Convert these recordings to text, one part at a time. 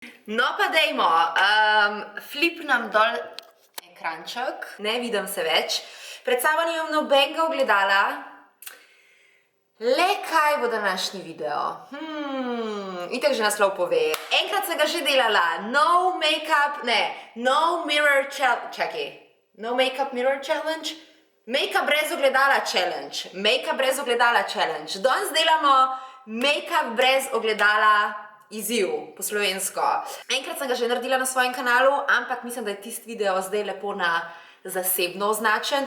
No pa dejmo, flipnem dol ekranček, ne vidim se več. Pred sabo nimam nobenega ogledala. Le kaj bo današnji video? Itak že naslov pove. Enkrat sem ga že delala. No makeup, ne, no mirror challenge. Čakaj. No makeup mirror challenge? Makeup brez ogledala challenge. Makeup brez ogledala challenge. Danes delamo makeup brez ogledala izziv po slovensko. Enkrat sem ga že naredila na svojem kanalu, ampak mislim, da je tisti video zdaj lepo na zasebno označen.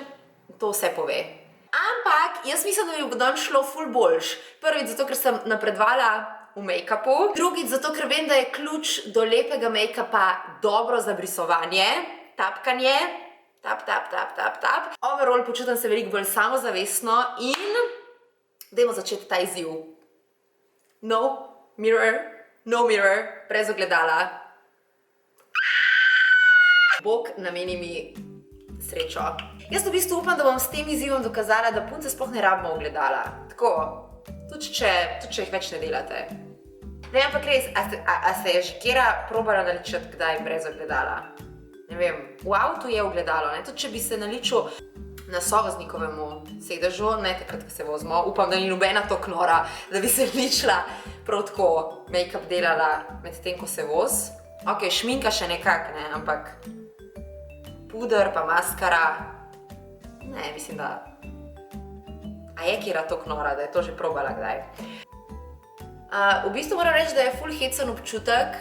To vse pove. Ampak jaz mislim, da bi bo danes šlo ful boljš. Prvič zato, ker sem napredovala v make-upu. Drugič zato, ker vem, da je ključ do lepega make-upa dobro zabrisovanje, tapkanje. Tap, tap, tap, tap, tap. Overall počutim se veliko bolj samozavestno in dajmo začeti ta izziv. No mirror, brez ogledala. Bog nameni mi srečo. Jaz v bistvu upam, da bom s tem izzivom dokazala, da punce sploh ne rabimo ogledala. Tako, tudi če jih več ne delate. Ne, ampak res, a se je že kera probala naličati kdaj brez ogledala? Ne vem, v avtu je ogledalo, ne? Tudi če bi se naličil na sovoznikovemu sedežu, ne takrat, ko se vozimo, upam, da ni nobena tok nora, da bi se ličila prav tako make-up delala med tem, ko se voz. Ok, šminka še nekak, ne, ampak puder pa maskara, ne, mislim, da a je kjera tok nora, da je to že probala kdaj. V bistvu moram reči, da je ful hecen občutek.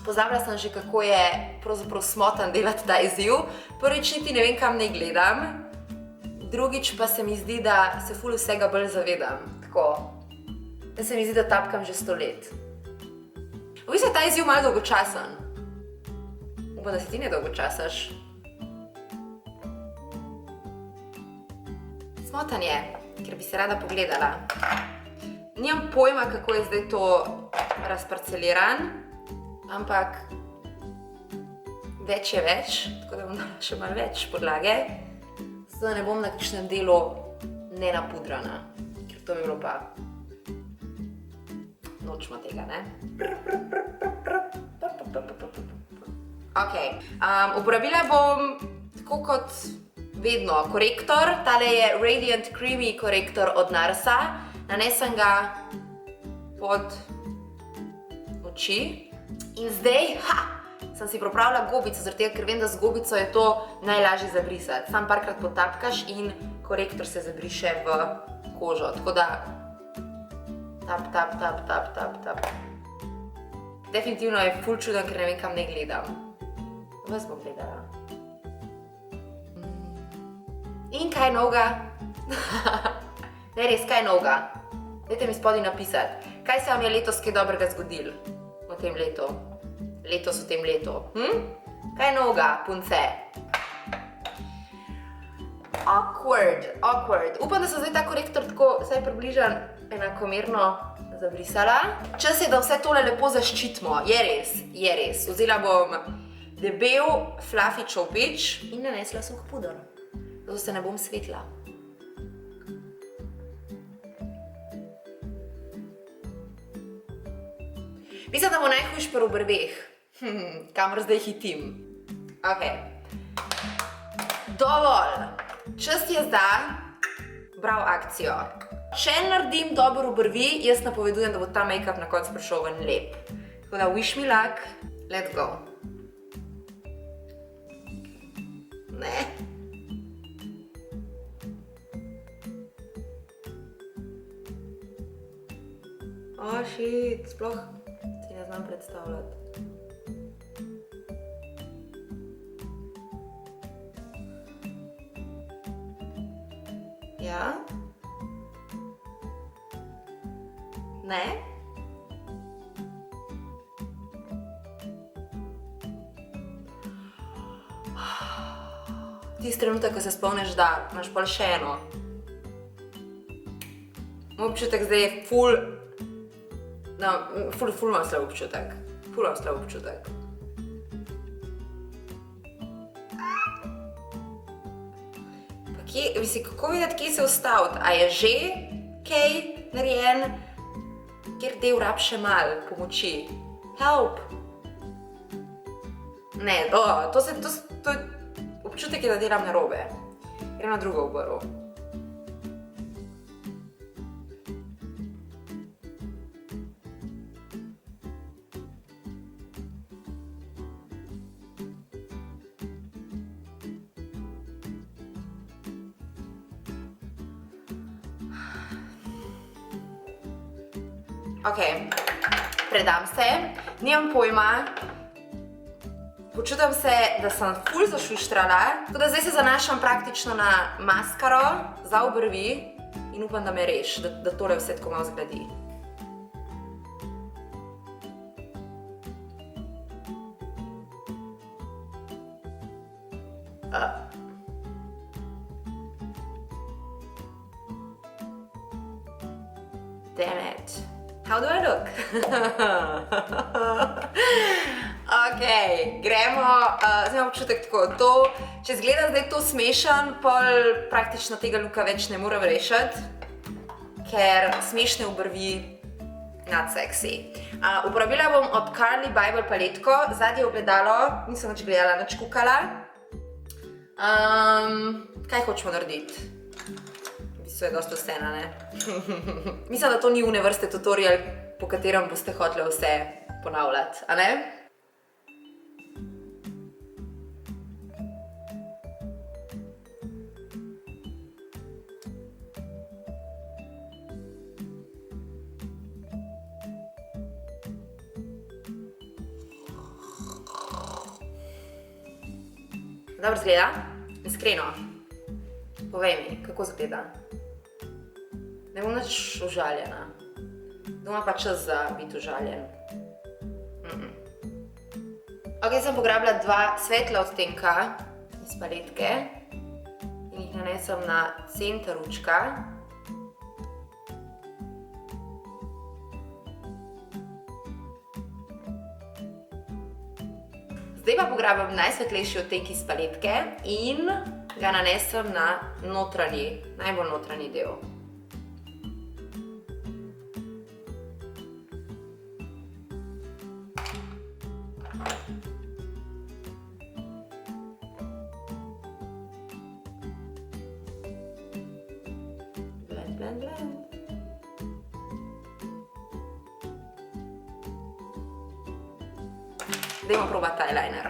Pozabila sem že, kako je pravzaprav smotan delati ta izziv. Prvič niti ne vem, kam naj gledam. Drugič pa se mi zdi, da se ful vsega bolj zavedam. Tako, da se mi zdi, da tapkam že 100 let. V bistvu je ta izziv malo dolgočasen. Upam, da se ti ne dolgočasaš. Smotan je, ker bi se rada pogledala. Nimam pojma, kako je zdaj to razparceliran, ampak več je več, tako da bom dala še malo več podlage, zato ne bom na kakšnem delu nenapudrana, ker to bi bilo pa nočemo tega, ne? Ok, uporabila bom tako kot vedno korektor, tale je Radiant Creamy korektor od Narsa, nanesem ga pod oči. In zdaj, sem si pripravila gobico, zaradi tega, ker vem, da z gobico je to najlažje zabrisati. Sam parkrat potapkaš in korektor se zabriše v kožo. Tako da tap, tap, tap, tap, tap, tap. Definitivno je ful čuden, ker ne vem, kam ne gledam. Vas bom gledala. In kaj novega? Ne res, kaj novega? Dajte mi spodaj napisati, kaj se vam je letos kaj dobrega zgodilo v tem letu? Letos v tem letu. Kaj novega, punce? Awkward. Upam, da sem zdaj ta korektor tako vsaj približan enakomerno zabrisala. Čas je, da vse tole lepo zaščitimo. Je res. Vzela bom debel fluffy čopič in nanesla suh puder. Zato se ne bom svetla. Mislim, da bo najhujš pri obrveh. Kamor zdaj hitim. Ok. Dovolj. Čas je za prav akcijo. Če naredim dobro obrvi, jaz napovedujem, da bo ta make-up na koncu prišel ven lep. Tako da wish me luck. Let's go. Ne. Oh shit, sploh si ne znam predstavljati. Ja? Ne? Tisti trenutek, ko se spomniš, da imaš pol še eno. Moj občutek zdaj je ful imam slab občutek. Kako videti, kje se ustaviti? A je že kaj narejen, kjer del rab še malo pomoči? Help. Ne, to je občutek, da delam narobe. Grem na drugo obrv. Ok, predam se, nimam pojma, počutam se, da sem ful zašuštrala, tako da zdaj se zanašam praktično na maskaro za obrvi in upam, da me reš, da tole vse tako malo zgledi. Damn it. How do I look? Ok, gremo, zdaj imam občutek tako, če zgleda zdaj to smešen, pol praktično tega luka več ne morem rešiti, ker smešne obrvi not sexy. Uporabila bom od Carli Bible paletko, zadnje ogledalo, nisem več gledala, nič kukala. Kaj hočemo narediti? To je dosta vsena, ne? Mislim, da to ni une vrste tutorial, po katerem boste hoteli vse ponavljati, a ne? Dobro zgleda? Iskreno. Povej mi, kako zgleda? Ne bom nič užaljena. Doma pa čas za biti užaljen. Ok, sem pograbila dva svetla odtenka iz paletke in jih nanesem na center ručka. Zdaj pa pograbim najsvetlejši odtenk iz paletke in ga nanesem na notranji, najbolj notranji del. Blend. Dajmo probati eyeliner.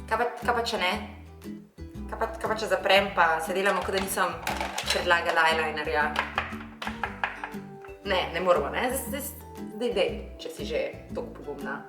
Kaj pa če ne? Kaj pa če zaprem pa se delamo, kot da nisem predlagala eyelinerja? Ne moramo, ne? Zdaj, če si že toliko pogumna.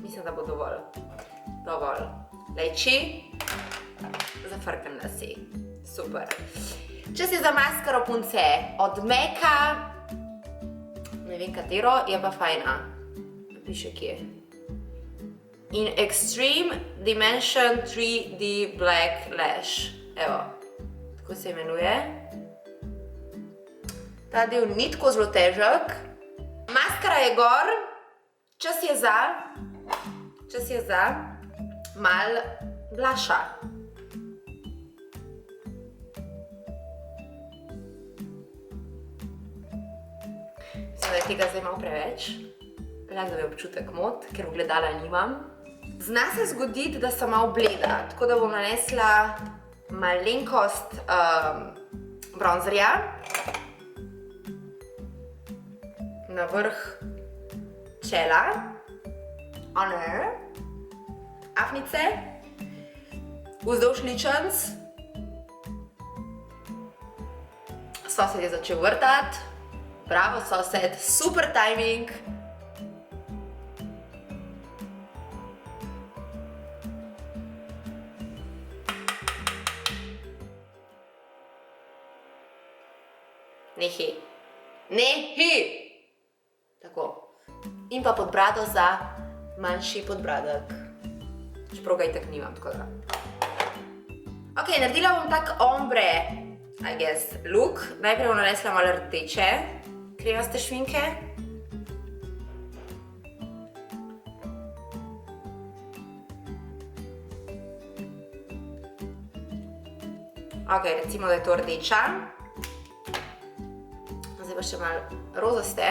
Mislim, da bo dovolj. Leči, zafrkam lase. Super. Če si za maskaro punce od Meka, ne vem katero, je pa fajna. Piše kje. In Extreme Dimension 3D Black Lash. Evo, tako se imenuje. Ta del ni tako zelo težek. Maskara je gor, čas je za malo blusha. Mislim, da je tega zdaj malo preveč. Lahko da je občutek mot, ker ogledala nimam. Zna se zgoditi, da sem malo bleda, tako da bom nanesla malenkost bronzerja na vrh čela. Afnice, vzdolž ličenc. Sosed je začel vrtati. Bravo, sosed, super timing. Nehi. Nehi! Tako. In pa pod brado za manjši podbradek. Čeprav ga itak nimam, tako da. Ok, naredila bom tak ombre, I guess, look. Najprej bom nanesla malo rdeče kremaste šminke. Ok, recimo, da je to rdeča. Zdaj pa še malo rozaste.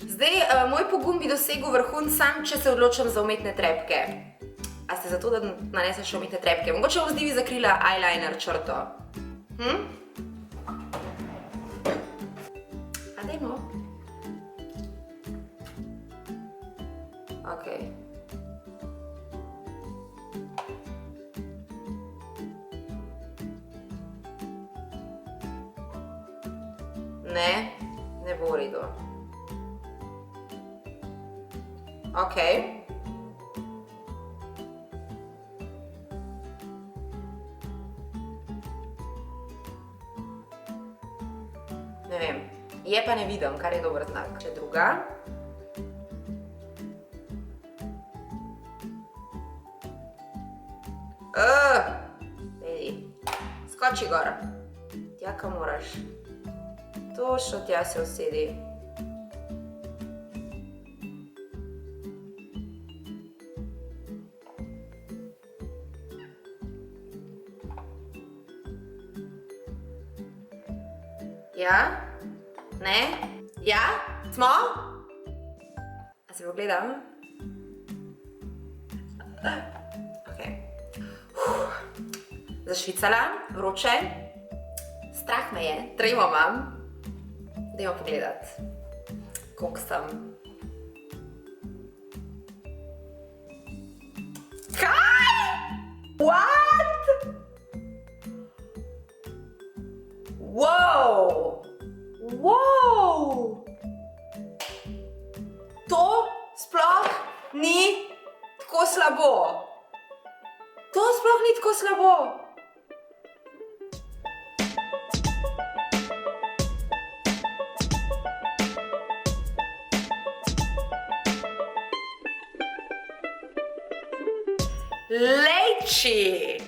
Zdaj, moj pogum bi dosegel vrhunec sam, če se odločim za umetne trepke. A ste za to, da nanesem še umetne trepke? Mogoče bom z njimi zakrila eyeliner črto. A dajmo. Ok. Ne, ne bo v redu. Ok. Ne vem, je pa ne vidim, kar je dober znak. Še druga. Vedi, skoči gor. Tja, kam moraš. Točno tja se usedi. Ja? Ne? Ja? Smo? A se pogledam? Ok. Zašvicala, vroče. Strah me je, tremo imam. Dajmo pogledat, koliko sem. Kaj? What? Wow! Wow! To sploh ni tako slabo. To sploh ni tako slabo. Lejči!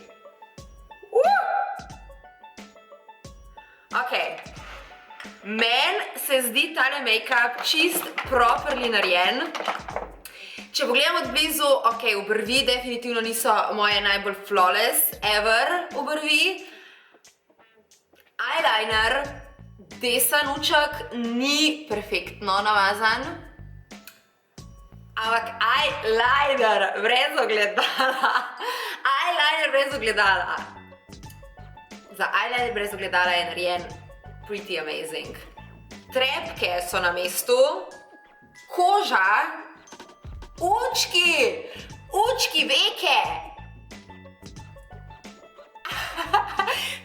Ok, meni se zdi tale make-up čist properly narejen. Če pogledam od blizu, ok, obrvi definitivno niso moje najbolj flawless ever obrvi. Eyeliner, desen uček, ni perfektno namazan. Ampak eyeliner brez ogledala. Eyeliner brez ogledala. Za eyeliner brez ogledala je narejen pretty amazing. Trepke so na mestu. Koža. Očki, veke.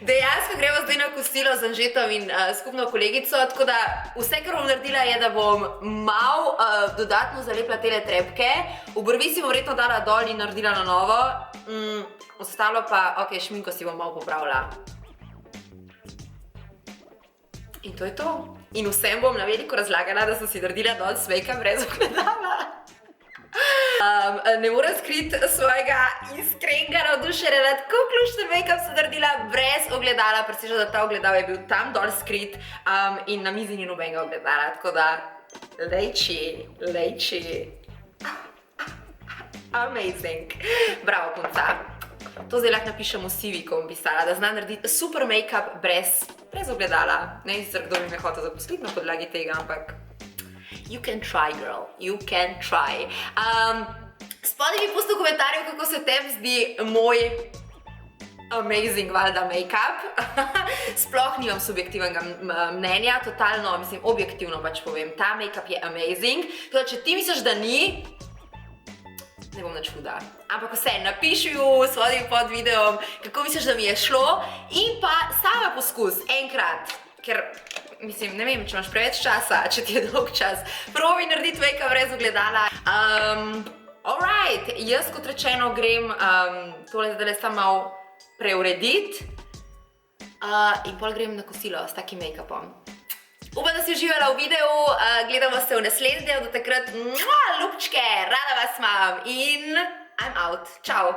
Dejansko gremo zdaj na kosilo z Anžetom in skupno kolegico, tako da vse, kar bom naredila, je, da bom malo dodatno zalepila tele trepke. Obrvi si bom verjetno dala dol in naredila na novo. Ostalo pa, ok, šminko si bom malo popravila. In to je to. In vsem bom na veliko razlagala, da sem si naredila dol make-up brez ogledala. Ne moram skriti svojega iskrenega navdušenja nad kako ključen make-up sem naredila brez ogledala, presežno, da ta ogledal je bil tam dol skrit in na mizi ni nobenega ogledala, tako da lejči. Amazing. Bravo, punca. To zdaj lahko napišem v CV, ko bom pisala, da zna narediti super make-up brez ogledala. Ne sicer, kdo bi me hotel zaposliti na podlagi tega, ampak you can try, girl. You can try. Spodaj mi pusti v komentarju, kako se tebi zdi moj amazing, valjda, make-up. Sploh nimam subjektivnega mnenja, totalno, mislim, objektivno pač povem. Ta make-up je amazing. Tako da, če ti misliš, da ni, ne bom nič huda. Ampak vse, napiši v spodaj pod videom, kako misliš, da mi je šlo in pa sama poskus, enkrat, ker mislim, ne vem, če imaš preveč časa, če ti je dolg čas, probi narediti make-up brez ogledala. Alright, jaz kot rečeno grem tole zdaj samo malo preurediti in pol grem na kosilo s takim make-upom. Upam, da si uživala v videu, gledamo se v naslednji del, do takrat, ljubčke, rada vas imam in I'm out. Čau!